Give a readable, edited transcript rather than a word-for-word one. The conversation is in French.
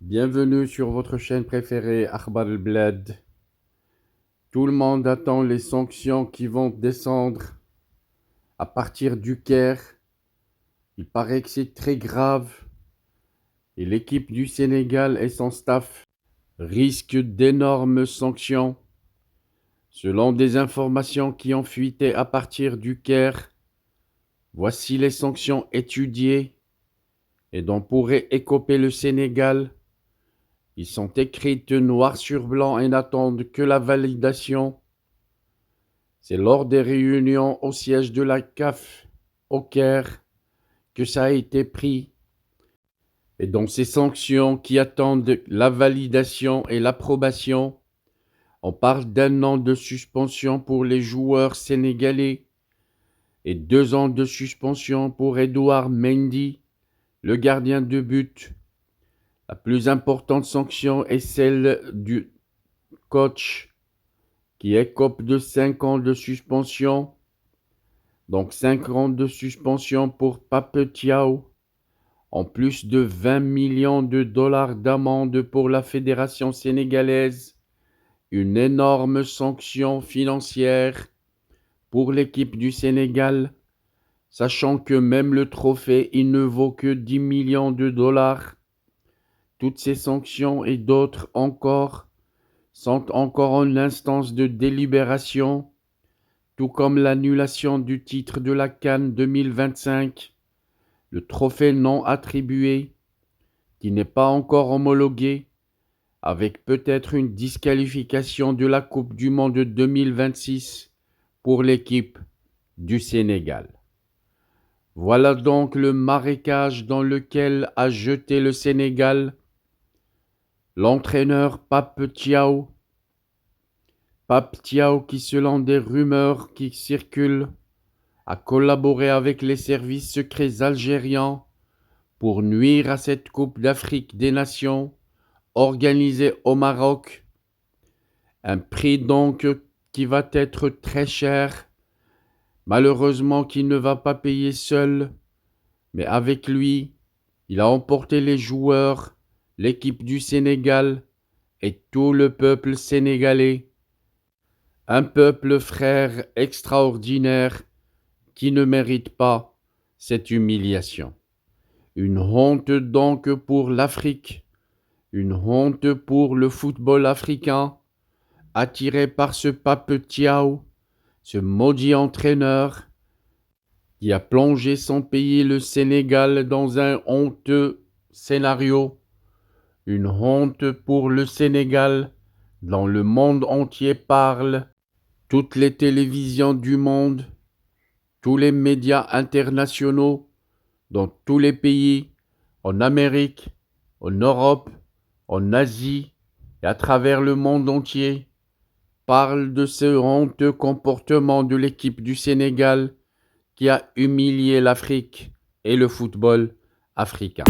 Bienvenue sur votre chaîne préférée, Akhbar el-Bled. Tout le monde attend les sanctions qui vont descendre à partir du Caire. Il paraît que c'est très grave et l'équipe du Sénégal et son staff risquent d'énormes sanctions. Selon des informations qui ont fuité à partir du Caire, voici les sanctions étudiées et dont pourrait écoper le Sénégal. Ils sont écrites noir sur blanc et n'attendent que la validation. C'est lors des réunions au siège de la CAF au Caire que ça a été pris. Et dans ces sanctions qui attendent la validation et l'approbation, on parle d'1 an de suspension pour les joueurs sénégalais et 2 ans de suspension pour Edouard Mendy, le gardien de but. La plus importante sanction est celle du coach qui écope de 5 ans de suspension. Donc 5 ans de suspension pour Pape Thiaw, en plus de 20 millions de dollars d'amende pour la fédération sénégalaise. Une énorme sanction financière pour l'équipe du Sénégal, sachant que même le trophée, il ne vaut que 10 millions de dollars. Toutes ces sanctions et d'autres encore sont encore en instance de délibération, tout comme l'annulation du titre de la CAN 2025, le trophée non attribué, qui n'est pas encore homologué, avec peut-être une disqualification de la Coupe du Monde 2026 pour l'équipe du Sénégal. Voilà donc le marécage dans lequel a jeté le Sénégal l'entraîneur Pape Thiaw. Pape Thiaw qui, selon des rumeurs qui circulent, a collaboré avec les services secrets algériens pour nuire à cette Coupe d'Afrique des Nations organisée au Maroc. Un prix donc qui va être très cher, malheureusement qu'il ne va pas payer seul, mais avec lui, il a emporté les joueurs, l'équipe du Sénégal et tout le peuple sénégalais. Un peuple frère extraordinaire qui ne mérite pas cette humiliation. Une honte donc pour l'Afrique, une honte pour le football africain, attiré par ce Pape Thiaw, ce maudit entraîneur qui a plongé son pays, le Sénégal, dans un honteux scénario. Une honte pour le Sénégal, dont le monde entier parle, toutes les télévisions du monde, tous les médias internationaux, dans tous les pays, en Amérique, en Europe, en Asie et à travers le monde entier, parlent de ce honteux comportement de l'équipe du Sénégal qui a humilié l'Afrique et le football africain.